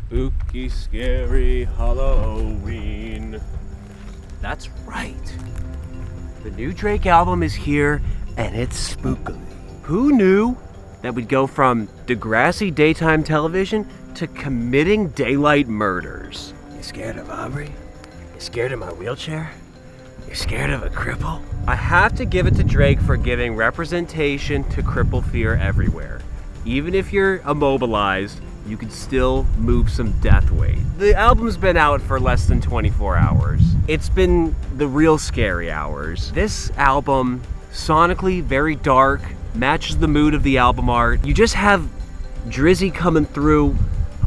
Spooky, scary Halloween. That's right. The new Drake album is here, and it's spookily. Who knew that we'd go from Degrassi daytime television to committing daylight murders? You scared of Aubrey? You scared of my wheelchair? You scared of a cripple? I have to give it to Drake for giving representation to cripple fear everywhere. Even if you're immobilized, you can still move some death weight. The album's been out for less than 24 hours. It's been the real scary hours. This album, sonically very dark, matches the mood of the album art. You just have Drizzy coming through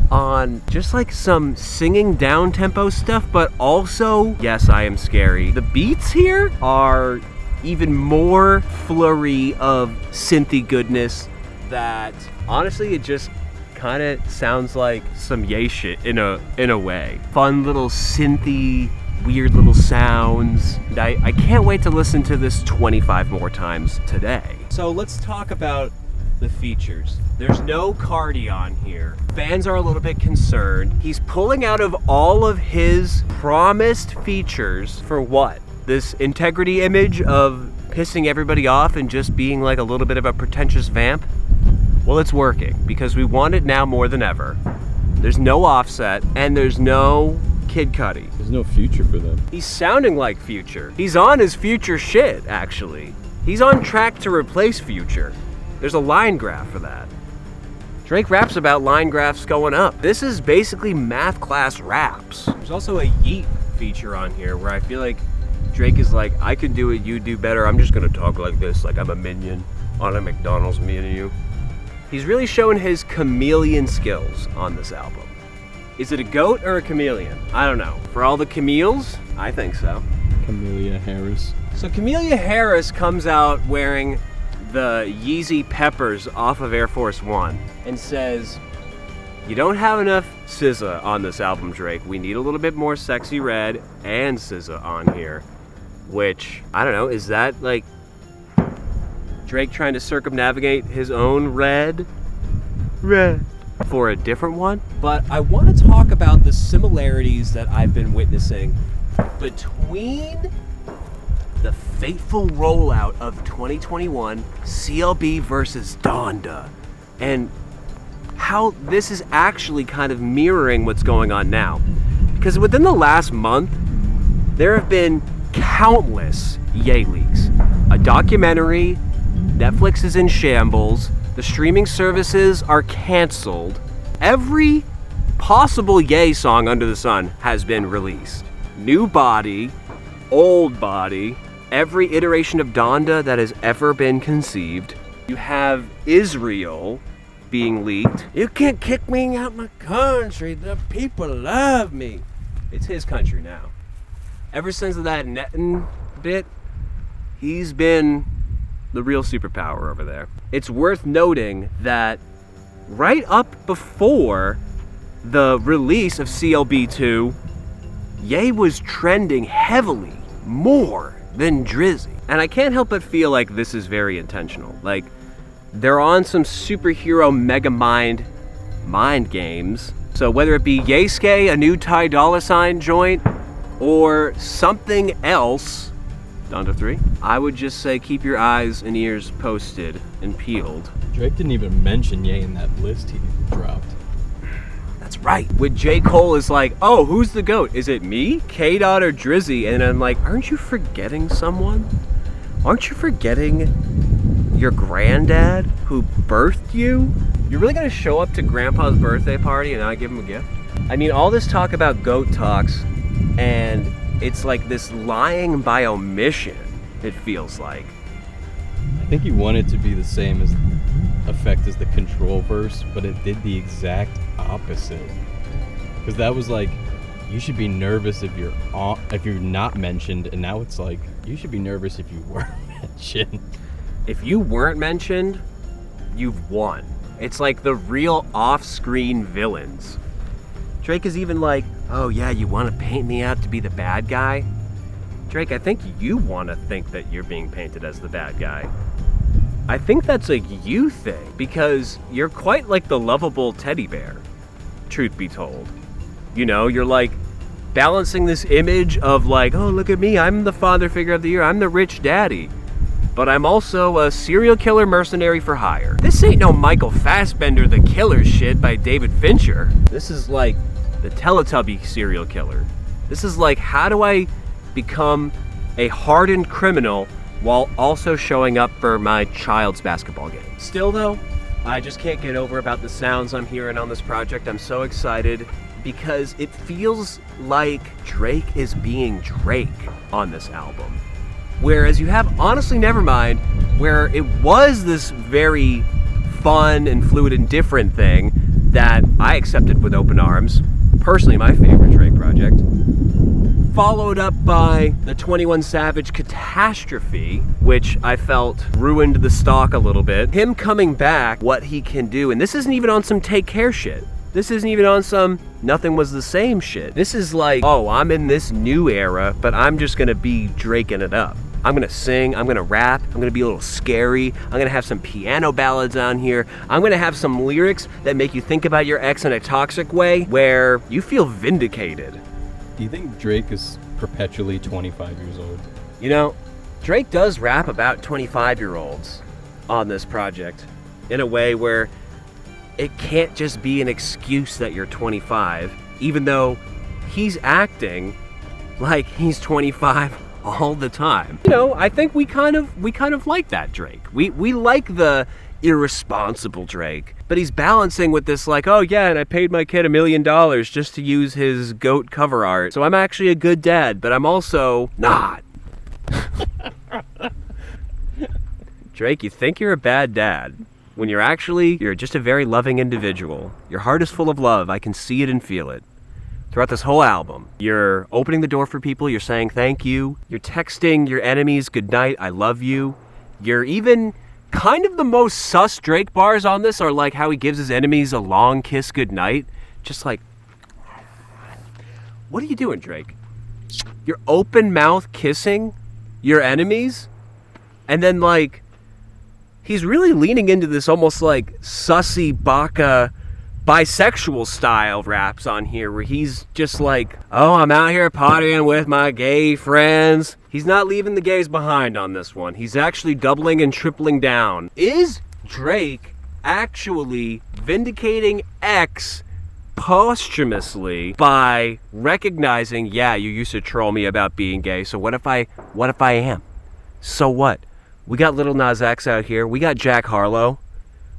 on just like some singing down-tempo stuff, but also, yes, I am scary. The beats here are even more flurry of synthy goodness that, honestly, it just kind of sounds like some Ye shit in a way. Fun little synthy, weird little sounds. I can't wait to listen to this 25 more times today. So let's talk about the features. There's no Cardi on here. Fans are a little bit concerned. He's pulling out of all of his promised features for what? This integrity image of pissing everybody off and just being like a little bit of a pretentious vamp? Well, it's working because we want it now more than ever. There's no Offset and there's no Kid Cudi. There's no Future for them. He's sounding like Future. He's on his Future shit, actually. He's on track to replace Future. There's a line graph for that. Drake raps about line graphs going up. This is basically math class raps. There's also a Yeet feature on here where I feel like Drake is like, I can do it, you do better. I'm just gonna talk like this, like I'm a minion on a McDonald's menu. He's really showing his chameleon skills on this album. Is it a goat or a chameleon? I don't know. For all the Camille's, I think so. Camellia Harris. So Camellia Harris comes out wearing the Yeezy Peppers off of Air Force One and says, you don't have enough SZA on this album, Drake. We need a little bit more Sexy Red and SZA on here. Which, I don't know, is that like Drake trying to circumnavigate his own red for a different one? But I want to talk about the similarities that I've been witnessing between the fateful rollout of 2021 CLB versus Donda and how this is actually kind of mirroring what's going on now. Because within the last month, there have been countless Ye leaks. A documentary, Netflix is in shambles, the streaming services are canceled. Every possible Ye song under the sun has been released. New body, old body, every iteration of Donda that has ever been conceived. You have Israel being leaked. You can't kick me out my country, the people love me. It's his country now. Ever since that Netin bit, he's been the real superpower over there. It's worth noting that right up before the release of CLB 2, Ye was trending heavily more than Drizzy. And I can't help but feel like this is very intentional. Like, they're on some superhero mega mind games. So whether it be Yesuke, a new 𝓓𝓻 joint, or something else, Donda 3, I would just say keep your eyes and ears posted and peeled. Drake didn't even mention Ye in that list he dropped. That's right. When J. Cole is like, oh, who's the GOAT? Is it me, K-Dot, or Drizzy? And I'm like, aren't you forgetting someone? Aren't you forgetting your granddad who birthed you? You're really gonna show up to Grandpa's birthday party and not give him a gift? I mean, all this talk about GOAT talks, and it's like this lying by omission, it feels like. I think he wanted to be the same as effect as the Control verse, but it did the exact opposite. Because that was like, you should be nervous if you're not mentioned, and now it's like, you should be nervous if you were mentioned. If you weren't mentioned, you've won. It's like the real off-screen villains. Drake is even like, oh yeah, you want to paint me out to be the bad guy? Drake, I think you want to think that you're being painted as the bad guy. I think that's a you thing, because you're quite like the lovable teddy bear. truth be told. You know, you're like balancing this image of like, oh, look at me, I'm the father figure of the year, I'm the rich daddy. But I'm also a serial killer mercenary for hire. This ain't no Michael Fassbender the Killer shit by David Fincher. This is like the Teletubby serial killer. This is like, how do I become a hardened criminal while also showing up for my child's basketball game? Still though, I just can't get over about the sounds I'm hearing on this project. I'm so excited because it feels like Drake is being Drake on this album. Whereas you have Honestly Nevermind, where it was this very fun and fluid and different thing that I accepted with open arms. Personally, my favorite Drake project. Followed up by the 21 Savage Catastrophe, which I felt ruined the stock a little bit. Him coming back, what he can do, and this isn't even on some Take Care shit. This isn't even on some Nothing Was the Same shit. This is like, oh, I'm in this new era, but I'm just gonna be Draking it up. I'm gonna sing, I'm gonna rap, I'm gonna be a little scary, I'm gonna have some piano ballads on here, I'm gonna have some lyrics that make you think about your ex in a toxic way, where you feel vindicated. Do you think Drake is perpetually 25 years old? You know, Drake does rap about 25-year-olds on this project in a way where it can't just be an excuse that you're 25, even though he's acting like he's 25 all the time. You know, I think we kind of like that Drake. We like the irresponsible Drake, but he's balancing with this like, oh yeah, and I paid my kid $1 million just to use his goat cover art, so I'm actually a good dad, but I'm also not. Drake, you think you're a bad dad when you're just a very loving individual. Your heart is full of love. I can see it and feel it. Throughout this whole album, you're opening the door for people, you're saying thank you, you're texting your enemies goodnight, I love you. You're even kind of the most sus Drake bars on this are like how he gives his enemies a long kiss goodnight. Just like, what are you doing, Drake? You're open mouth kissing your enemies? And then like, he's really leaning into this almost like sussy baka bisexual style raps on here where he's just like, oh, I'm out here partying with my gay friends. He's not leaving the gays behind on this one. He's actually doubling and tripling down. Is Drake actually vindicating X posthumously by recognizing, yeah, you used to troll me about being gay, so what if I am? So what? We got Lil Nas X out here. We got Jack Harlow.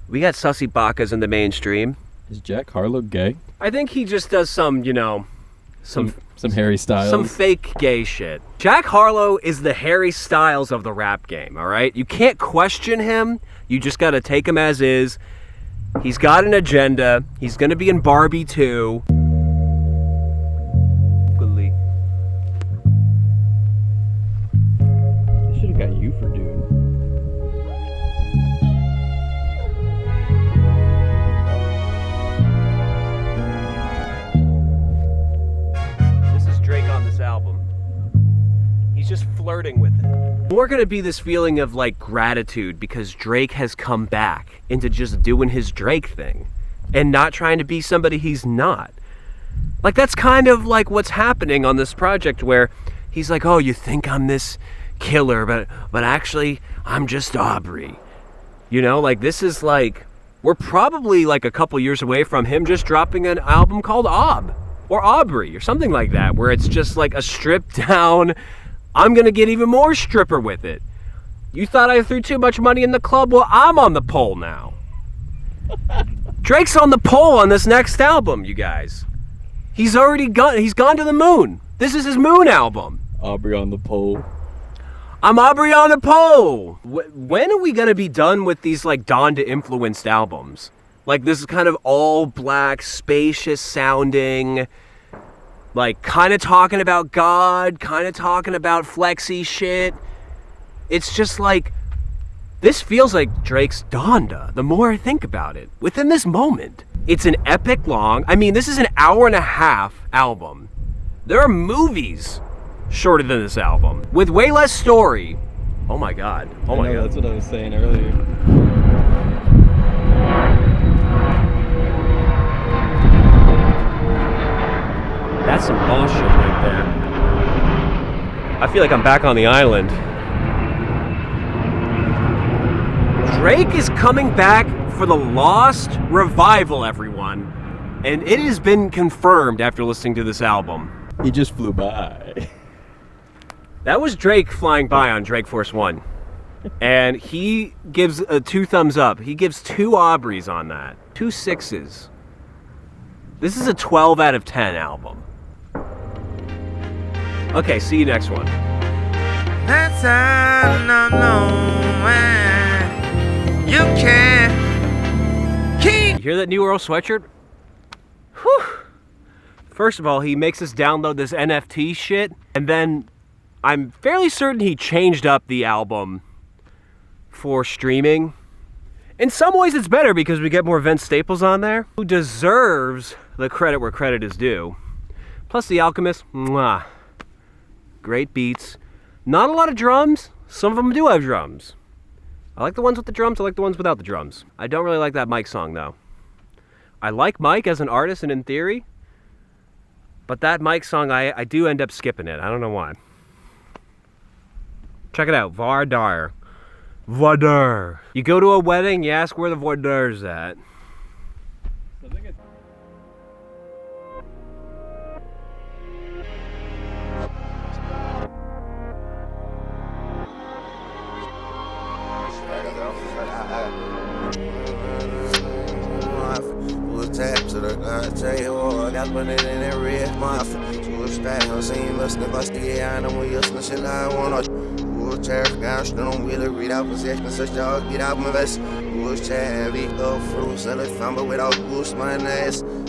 We got Sussy Bakas in the mainstream. Is Jack Harlow gay? I think he just does some, you know, some Harry Styles. Some fake gay shit. Jack Harlow is the Harry Styles of the rap game, all right? You can't question him. You just got to take him as is. He's got an agenda. He's going to be in Barbie 2. They should have got you for dude. Album. He's just flirting with it. More gonna be this feeling of like gratitude because Drake has come back into just doing his Drake thing and not trying to be somebody he's not. Like that's kind of like what's happening on this project where he's like, oh, you think I'm this killer, but actually I'm just Aubrey. You know, like this is like, we're probably like a couple years away from him just dropping an album called or Aubrey or something like that, where it's just like a stripped down, I'm gonna get even more stripper with it. You thought I threw too much money in the club? Well, I'm on the pole now. Drake's on the pole on this next album, you guys. He's gone to the moon. This is his moon album. Aubrey on the pole. I'm Aubrey on the pole. When are we gonna be done with these like Donda influenced albums? Like this is kind of all black, spacious sounding, like kind of talking about God, kind of talking about flexy shit. It's just like, this feels like Drake's Donda, the more I think about it. Within this moment, it's an epic long, I mean, this is an 1.5-hour album. There are movies shorter than this album, with way less story. Oh my God, oh my God. That's what I was saying earlier. That's some bullshit right there. I feel like I'm back on the island. Drake is coming back for the Lost revival, everyone. And it has been confirmed after listening to this album. He just flew by. That was Drake flying by on Drake Force One. And he gives 2 thumbs up. He gives 2 Aubrey's on that. 2 6s. This is a 12 out of 10 album. Okay, see you next one. That's all I know, man. You can't keep. You hear that new Earl sweatshirt? Whew. First of all, he makes us download this NFT shit, and then I'm fairly certain he changed up the album for streaming. In some ways it's better because we get more Vince Staples on there, who deserves the credit where credit is due. Plus The Alchemist, mwah. Great beats. Not a lot of drums. Some of them do have drums. I like the ones with the drums, I like the ones without the drums. I don't really like that Mike song though. I like Mike as an artist and in theory, but that Mike song, I do end up skipping it. I don't know why. Check it out, Vardar. Vardar. You go to a wedding, you ask where the Vardar's at. 𝓒𝓱𝓻𝓲𝓼